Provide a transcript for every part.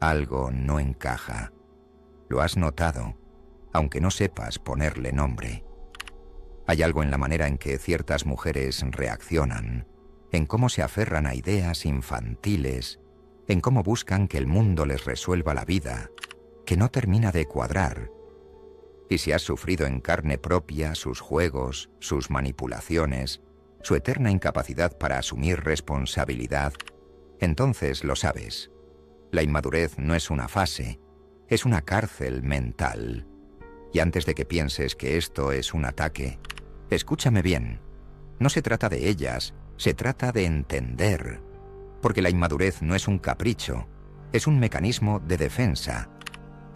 Algo no encaja. Lo has notado, aunque no sepas ponerle nombre. Hay algo en la manera en que ciertas mujeres reaccionan, en cómo se aferran a ideas infantiles, en cómo buscan que el mundo les resuelva la vida, que no termina de cuadrar. Y si has sufrido en carne propia sus juegos, sus manipulaciones, su eterna incapacidad para asumir responsabilidad, entonces lo sabes. La inmadurez no es una fase, es una cárcel mental. Y antes de que pienses que esto es un ataque, escúchame bien. No se trata de ellas, se trata de entender. Porque la inmadurez no es un capricho, es un mecanismo de defensa.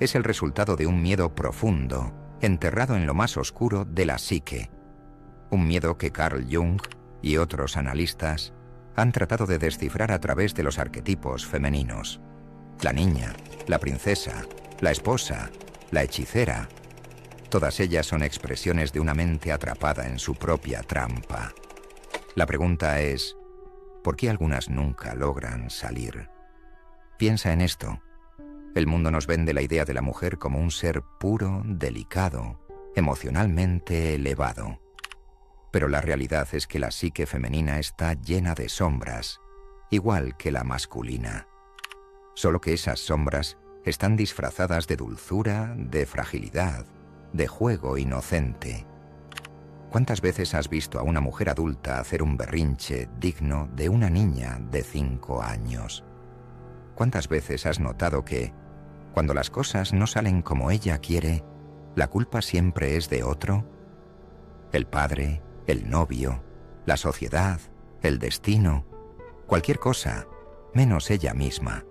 Es el resultado de un miedo profundo, enterrado en lo más oscuro de la psique. Un miedo que Carl Jung y otros analistas han tratado de descifrar a través de los arquetipos femeninos. La niña, la princesa, la esposa, la hechicera. Todas ellas son expresiones de una mente atrapada en su propia trampa. La pregunta es, ¿por qué algunas nunca logran salir? Piensa en esto. El mundo nos vende la idea de la mujer como un ser puro, delicado, emocionalmente elevado. Pero la realidad es que la psique femenina está llena de sombras, igual que la masculina. Solo que esas sombras están disfrazadas de dulzura, de fragilidad, de juego inocente. ¿Cuántas veces has visto a una mujer adulta hacer un berrinche digno de una niña de 5 años? ¿Cuántas veces has notado que, cuando las cosas no salen como ella quiere, la culpa siempre es de otro? El padre, el novio, la sociedad, el destino, cualquier cosa, menos ella misma.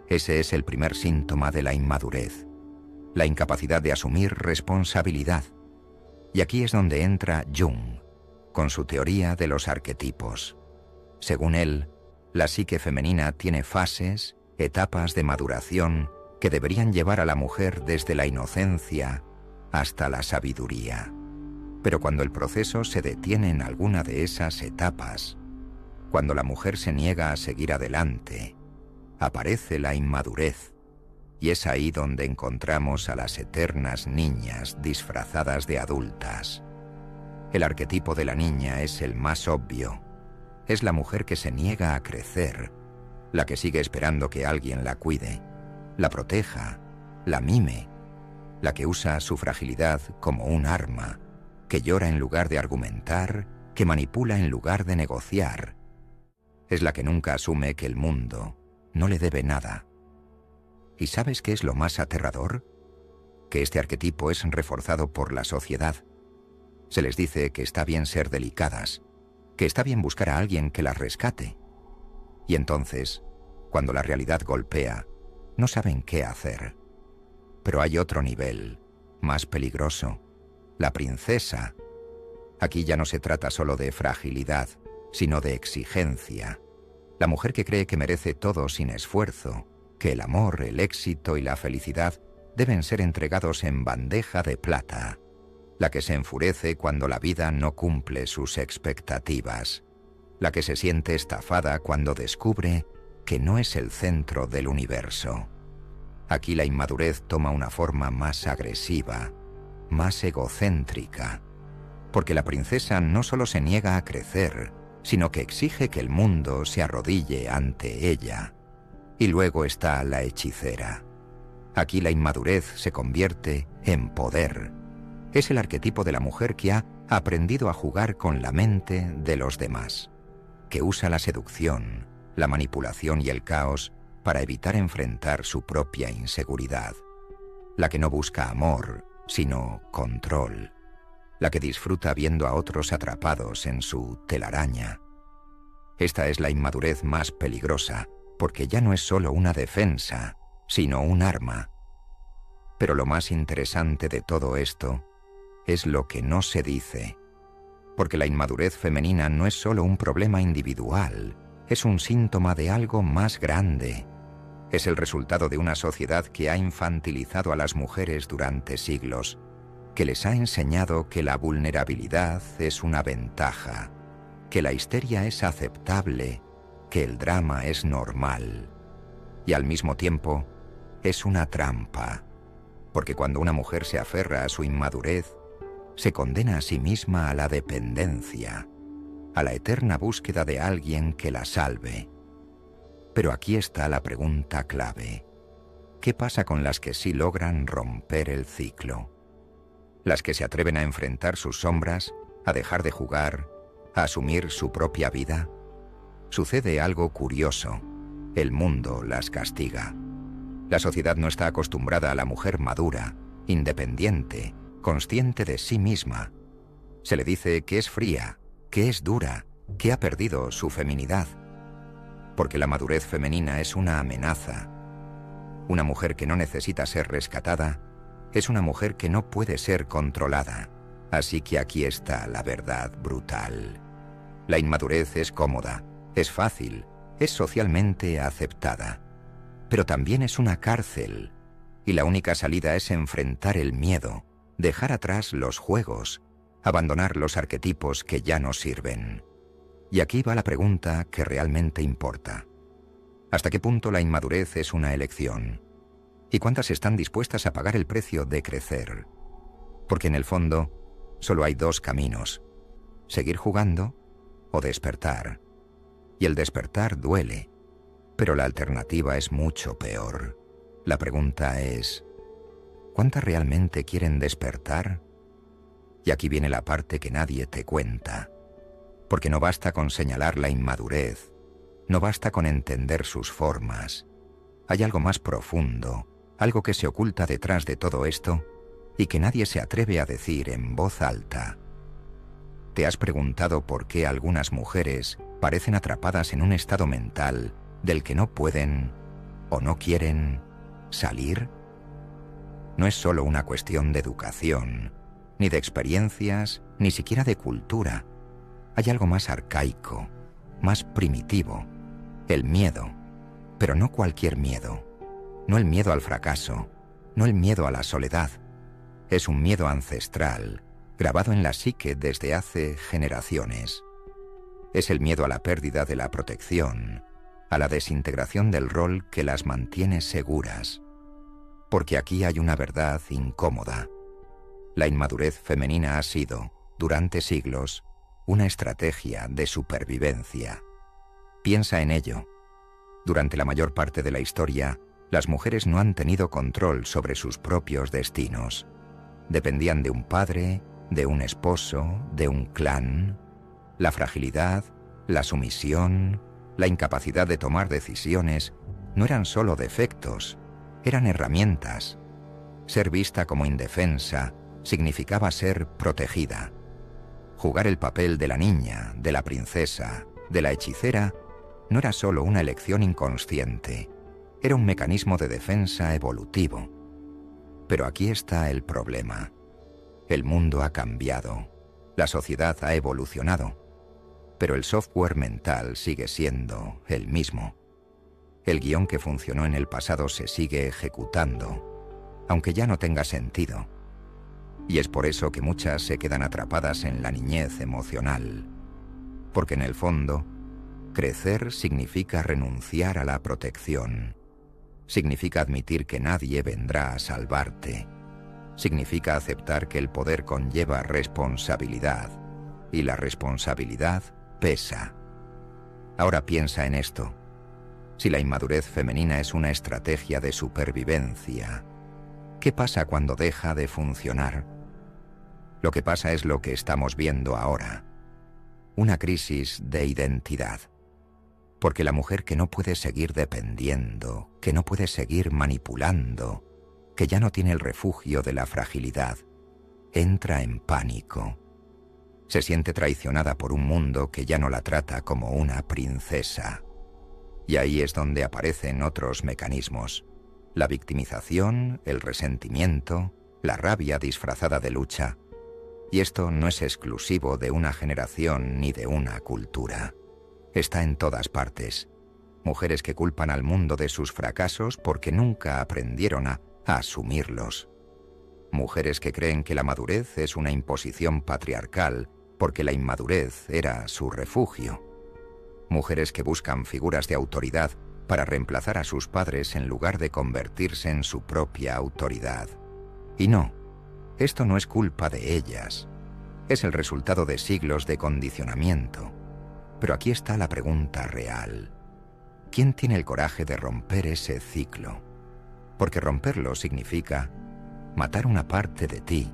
Ese es el primer síntoma de la inmadurez, la incapacidad de asumir responsabilidad. Y aquí es donde entra Jung, con su teoría de los arquetipos. Según él, la psique femenina tiene fases, etapas de maduración que deberían llevar a la mujer desde la inocencia hasta la sabiduría. Pero cuando el proceso se detiene en alguna de esas etapas, cuando la mujer se niega a seguir adelante, aparece la inmadurez, y es ahí donde encontramos a las eternas niñas disfrazadas de adultas. El arquetipo de la niña es el más obvio. Es la mujer que se niega a crecer, la que sigue esperando que alguien la cuide, la proteja, la mime, la que usa su fragilidad como un arma, que llora en lugar de argumentar, que manipula en lugar de negociar. Es la que nunca asume que el mundo no le debe nada. ¿Y sabes qué es lo más aterrador? Que este arquetipo es reforzado por la sociedad. Se les dice que está bien ser delicadas, que está bien buscar a alguien que las rescate. Y entonces, cuando la realidad golpea, no saben qué hacer. Pero hay otro nivel, más peligroso, la princesa. Aquí ya no se trata solo de fragilidad, sino de exigencia. La mujer que cree que merece todo sin esfuerzo, que el amor, el éxito y la felicidad deben ser entregados en bandeja de plata. La que se enfurece cuando la vida no cumple sus expectativas. La que se siente estafada cuando descubre que no es el centro del universo. Aquí la inmadurez toma una forma más agresiva, más egocéntrica, porque la princesa no solo se niega a crecer, sino que exige que el mundo se arrodille ante ella. Y luego está la hechicera. Aquí la inmadurez se convierte en poder. Es el arquetipo de la mujer que ha aprendido a jugar con la mente de los demás, que usa la seducción, la manipulación y el caos para evitar enfrentar su propia inseguridad. La que no busca amor, sino control. La que disfruta viendo a otros atrapados en su telaraña. Esta es la inmadurez más peligrosa, porque ya no es solo una defensa, sino un arma. Pero lo más interesante de todo esto es lo que no se dice, porque la inmadurez femenina no es solo un problema individual, es un síntoma de algo más grande. Es el resultado de una sociedad que ha infantilizado a las mujeres durante siglos, que les ha enseñado que la vulnerabilidad es una ventaja, que la histeria es aceptable, que el drama es normal. Y al mismo tiempo, es una trampa, porque cuando una mujer se aferra a su inmadurez, se condena a sí misma a la dependencia, a la eterna búsqueda de alguien que la salve. Pero aquí está la pregunta clave. ¿Qué pasa con las que sí logran romper el ciclo? Las que se atreven a enfrentar sus sombras, a dejar de jugar, a asumir su propia vida. Sucede algo curioso. El mundo las castiga. La sociedad no está acostumbrada a la mujer madura, independiente, consciente de sí misma. Se le dice que es fría, que es dura, que ha perdido su feminidad. Porque la madurez femenina es una amenaza. Una mujer que no necesita ser rescatada es una mujer que no puede ser controlada. Así que aquí está la verdad brutal. La inmadurez es cómoda, es fácil, es socialmente aceptada. Pero también es una cárcel, y la única salida es enfrentar el miedo, dejar atrás los juegos, abandonar los arquetipos que ya no sirven. Y aquí va la pregunta que realmente importa. ¿Hasta qué punto la inmadurez es una elección? ¿Y cuántas están dispuestas a pagar el precio de crecer? Porque en el fondo, solo hay dos caminos: seguir jugando o despertar. Y el despertar duele, pero la alternativa es mucho peor. La pregunta es, ¿cuántas realmente quieren despertar? Y aquí viene la parte que nadie te cuenta. Porque no basta con señalar la inmadurez, no basta con entender sus formas. Hay algo más profundo, algo que se oculta detrás de todo esto y que nadie se atreve a decir en voz alta. ¿Te has preguntado por qué algunas mujeres parecen atrapadas en un estado mental del que no pueden o no quieren salir? No es solo una cuestión de educación, ni de experiencias, ni siquiera de cultura. Hay algo más arcaico, más primitivo, el miedo, pero no cualquier miedo. No el miedo al fracaso, no el miedo a la soledad. Es un miedo ancestral, grabado en la psique desde hace generaciones. Es el miedo a la pérdida de la protección, a la desintegración del rol que las mantiene seguras. Porque aquí hay una verdad incómoda. La inmadurez femenina ha sido, durante siglos, una estrategia de supervivencia. Piensa en ello. Durante la mayor parte de la historia, las mujeres no han tenido control sobre sus propios destinos. Dependían de un padre, de un esposo, de un clan. La fragilidad, la sumisión, la incapacidad de tomar decisiones no eran solo defectos, eran herramientas. Ser vista como indefensa significaba ser protegida. Jugar el papel de la niña, de la princesa, de la hechicera, no era solo una elección inconsciente, era un mecanismo de defensa evolutivo. Pero aquí está el problema. El mundo ha cambiado, la sociedad ha evolucionado, pero el software mental sigue siendo el mismo. El guión que funcionó en el pasado se sigue ejecutando, aunque ya no tenga sentido. Y es por eso que muchas se quedan atrapadas en la niñez emocional, porque en el fondo, crecer significa renunciar a la protección, significa admitir que nadie vendrá a salvarte, significa aceptar que el poder conlleva responsabilidad, y la responsabilidad pesa. Ahora piensa en esto. Si la inmadurez femenina es una estrategia de supervivencia, ¿qué pasa cuando deja de funcionar? Lo que pasa es lo que estamos viendo ahora. Una crisis de identidad. Porque la mujer que no puede seguir dependiendo, que no puede seguir manipulando, que ya no tiene el refugio de la fragilidad, entra en pánico. Se siente traicionada por un mundo que ya no la trata como una princesa. Y ahí es donde aparecen otros mecanismos. La victimización, el resentimiento, la rabia disfrazada de lucha. Y esto no es exclusivo de una generación ni de una cultura. Está en todas partes. Mujeres que culpan al mundo de sus fracasos porque nunca aprendieron a asumirlos. Mujeres que creen que la madurez es una imposición patriarcal porque la inmadurez era su refugio. Mujeres que buscan figuras de autoridad para reemplazar a sus padres en lugar de convertirse en su propia autoridad. Y no, esto no es culpa de ellas. Es el resultado de siglos de condicionamiento. Pero aquí está la pregunta real. ¿Quién tiene el coraje de romper ese ciclo? Porque romperlo significa matar una parte de ti.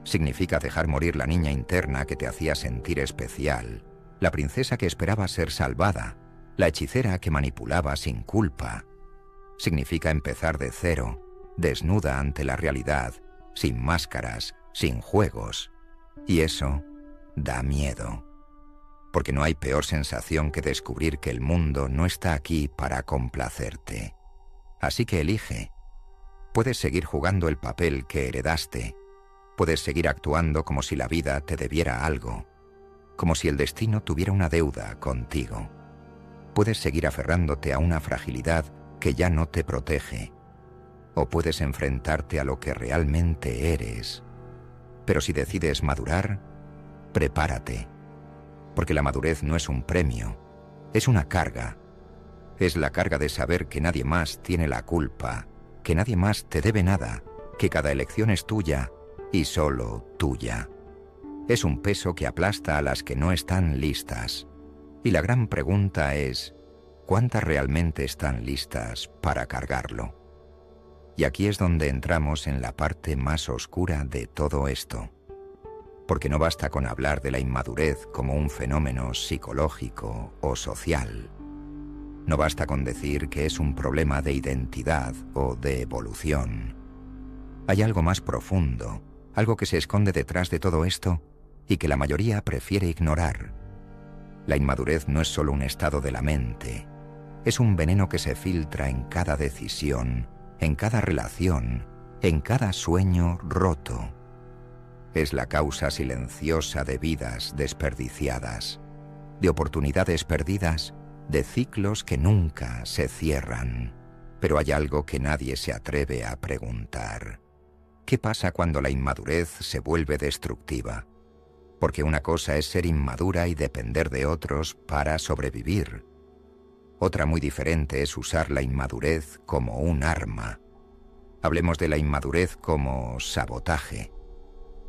Significa dejar morir la niña interna que te hacía sentir especial, la princesa que esperaba ser salvada, la hechicera que manipulaba sin culpa. Significa empezar de cero, desnuda ante la realidad, sin máscaras, sin juegos. Y eso da miedo. Porque no hay peor sensación que descubrir que el mundo no está aquí para complacerte. Así que elige. Puedes seguir jugando el papel que heredaste. Puedes seguir actuando como si la vida te debiera algo, como si el destino tuviera una deuda contigo. Puedes seguir aferrándote a una fragilidad que ya no te protege. O puedes enfrentarte a lo que realmente eres. Pero si decides madurar, prepárate. Porque la madurez no es un premio, es una carga. Es la carga de saber que nadie más tiene la culpa, que nadie más te debe nada, que cada elección es tuya y solo tuya. Es un peso que aplasta a las que no están listas. Y la gran pregunta es, ¿cuántas realmente están listas para cargarlo? Y aquí es donde entramos en la parte más oscura de todo esto. Porque no basta con hablar de la inmadurez como un fenómeno psicológico o social. No basta con decir que es un problema de identidad o de evolución. Hay algo más profundo, algo que se esconde detrás de todo esto y que la mayoría prefiere ignorar. La inmadurez no es solo un estado de la mente, es un veneno que se filtra en cada decisión, en cada relación, en cada sueño roto. Es la causa silenciosa de vidas desperdiciadas, de oportunidades perdidas, de ciclos que nunca se cierran. Pero hay algo que nadie se atreve a preguntar. ¿Qué pasa cuando la inmadurez se vuelve destructiva? Porque una cosa es ser inmadura y depender de otros para sobrevivir. Otra muy diferente es usar la inmadurez como un arma. Hablemos de la inmadurez como sabotaje.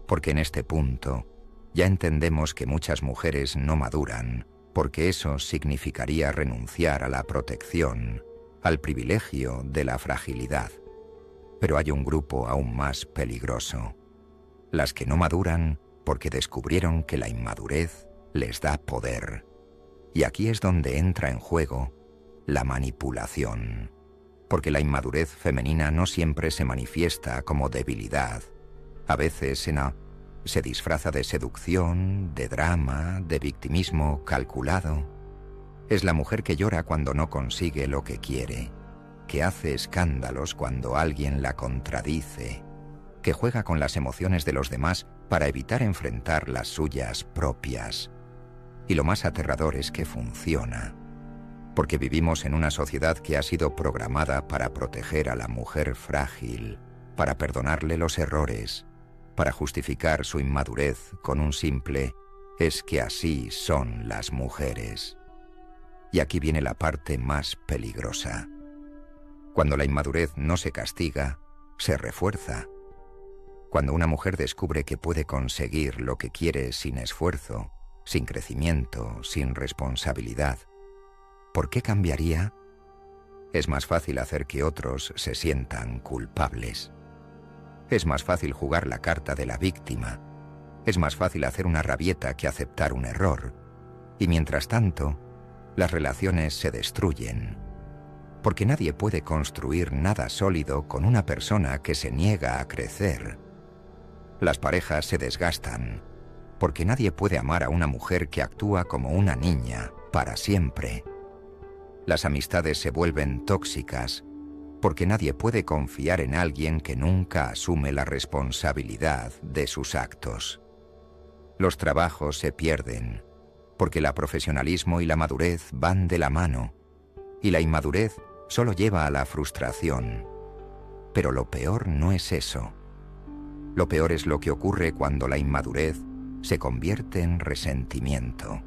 Porque en este punto ya entendemos que muchas mujeres no maduran, porque eso significaría renunciar a la protección, al privilegio de la fragilidad. Pero hay un grupo aún más peligroso. Las que no maduran porque descubrieron que la inmadurez les da poder. Y aquí es donde entra en juego la manipulación. Porque la inmadurez femenina no siempre se manifiesta como debilidad. A veces se disfraza de seducción, de drama, de victimismo calculado. Es la mujer que llora cuando no consigue lo que quiere, que hace escándalos cuando alguien la contradice, que juega con las emociones de los demás para evitar enfrentar las suyas propias. Y lo más aterrador es que funciona, porque vivimos en una sociedad que ha sido programada para proteger a la mujer frágil, para perdonarle los errores, para justificar su inmadurez con un simple «es que así son las mujeres». Y aquí viene la parte más peligrosa. Cuando la inmadurez no se castiga, se refuerza. Cuando una mujer descubre que puede conseguir lo que quiere sin esfuerzo, sin crecimiento, sin responsabilidad, ¿por qué cambiaría? Es más fácil hacer que otros se sientan culpables. Es más fácil jugar la carta de la víctima. Es más fácil hacer una rabieta que aceptar un error. Y mientras tanto, las relaciones se destruyen. Porque nadie puede construir nada sólido con una persona que se niega a crecer. Las parejas se desgastan. Porque nadie puede amar a una mujer que actúa como una niña para siempre. Las amistades se vuelven tóxicas. Porque nadie puede confiar en alguien que nunca asume la responsabilidad de sus actos. Los trabajos se pierden, porque el profesionalismo y la madurez van de la mano, y la inmadurez solo lleva a la frustración. Pero lo peor no es eso. Lo peor es lo que ocurre cuando la inmadurez se convierte en resentimiento,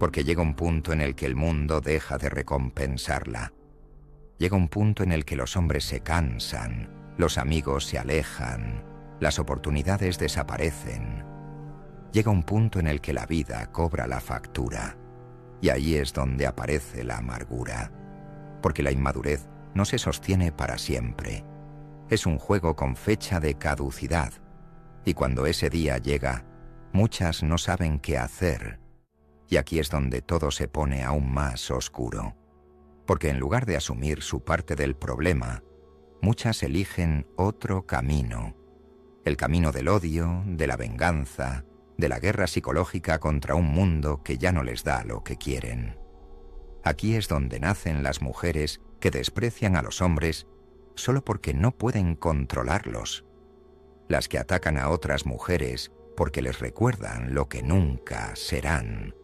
porque llega un punto en el que el mundo deja de recompensarla. Llega un punto en el que los hombres se cansan, los amigos se alejan, las oportunidades desaparecen. Llega un punto en el que la vida cobra la factura, y ahí es donde aparece la amargura, porque la inmadurez no se sostiene para siempre. Es un juego con fecha de caducidad, y cuando ese día llega, muchas no saben qué hacer, y aquí es donde todo se pone aún más oscuro, porque en lugar de asumir su parte del problema, muchas eligen otro camino, el camino del odio, de la venganza, de la guerra psicológica contra un mundo que ya no les da lo que quieren. Aquí es donde nacen las mujeres que desprecian a los hombres solo porque no pueden controlarlos, las que atacan a otras mujeres porque les recuerdan lo que nunca serán,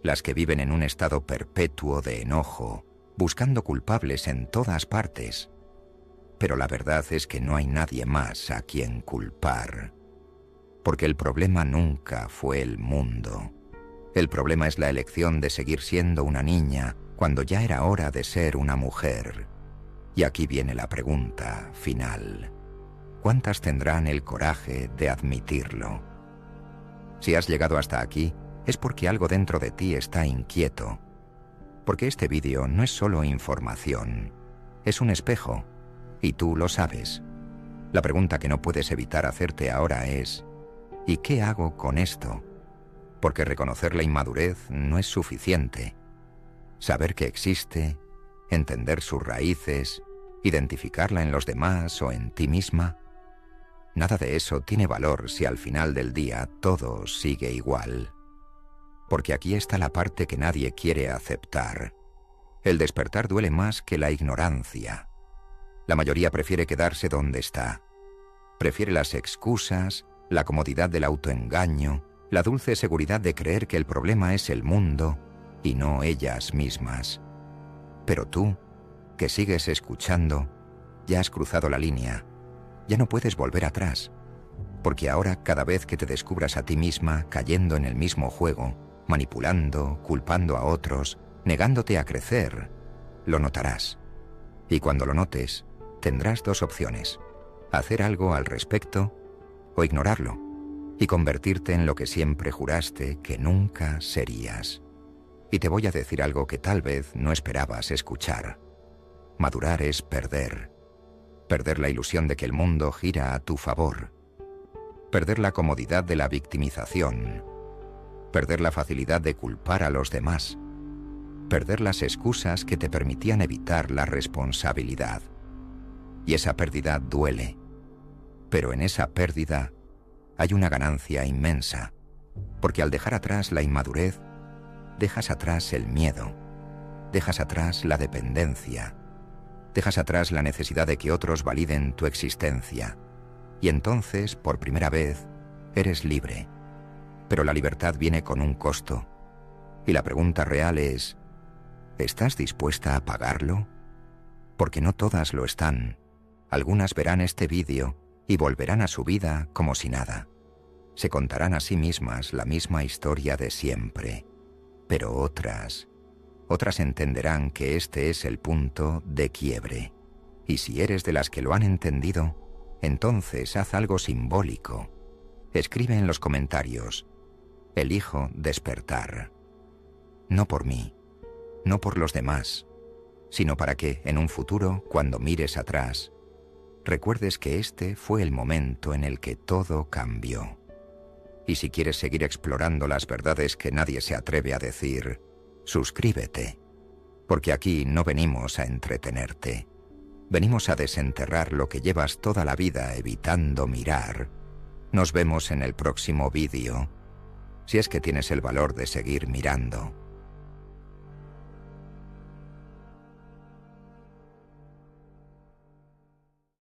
las que viven en un estado perpetuo de enojo, buscando culpables en todas partes. Pero la verdad es que no hay nadie más a quien culpar, porque el problema nunca fue el mundo. El problema es la elección de seguir siendo una niña cuando ya era hora de ser una mujer. Y aquí viene la pregunta final. ¿Cuántas tendrán el coraje de admitirlo? Si has llegado hasta aquí, es porque algo dentro de ti está inquieto. Porque este vídeo no es solo información, es un espejo, y tú lo sabes. La pregunta que no puedes evitar hacerte ahora es: ¿y qué hago con esto? Porque reconocer la inmadurez no es suficiente. Saber que existe, entender sus raíces, identificarla en los demás o en ti misma, nada de eso tiene valor si al final del día todo sigue igual. Porque aquí está la parte que nadie quiere aceptar. El despertar duele más que la ignorancia. La mayoría prefiere quedarse donde está. Prefiere las excusas, la comodidad del autoengaño, la dulce seguridad de creer que el problema es el mundo y no ellas mismas. Pero tú, que sigues escuchando, ya has cruzado la línea. Ya no puedes volver atrás, porque ahora cada vez que te descubras a ti misma cayendo en el mismo juego, manipulando, culpando a otros, negándote a crecer, lo notarás. Y cuando lo notes, tendrás dos opciones: hacer algo al respecto o ignorarlo y convertirte en lo que siempre juraste que nunca serías. Y te voy a decir algo que tal vez no esperabas escuchar. Madurar es perder. Perder la ilusión de que el mundo gira a tu favor. Perder la comodidad de la victimización. Perder la facilidad de culpar a los demás. Perder las excusas que te permitían evitar la responsabilidad. Y esa pérdida duele. Pero en esa pérdida hay una ganancia inmensa, porque al dejar atrás la inmadurez, dejas atrás el miedo, dejas atrás la dependencia, dejas atrás la necesidad de que otros validen tu existencia, y entonces, por primera vez, eres libre. Pero la libertad viene con un costo, y la pregunta real es: ¿estás dispuesta a pagarlo? Porque no todas lo están. Algunas verán este vídeo y volverán a su vida como si nada. Se contarán a sí mismas la misma historia de siempre. Pero otras entenderán que este es el punto de quiebre. Y si eres de las que lo han entendido, entonces haz algo simbólico. Escribe en los comentarios: elijo despertar. No por mí, no por los demás, sino para que, en un futuro, cuando mires atrás, recuerdes que este fue el momento en el que todo cambió. Y si quieres seguir explorando las verdades que nadie se atreve a decir, suscríbete, porque aquí no venimos a entretenerte. Venimos a desenterrar lo que llevas toda la vida evitando mirar. Nos vemos en el próximo vídeo, si es que tienes el valor de seguir mirando.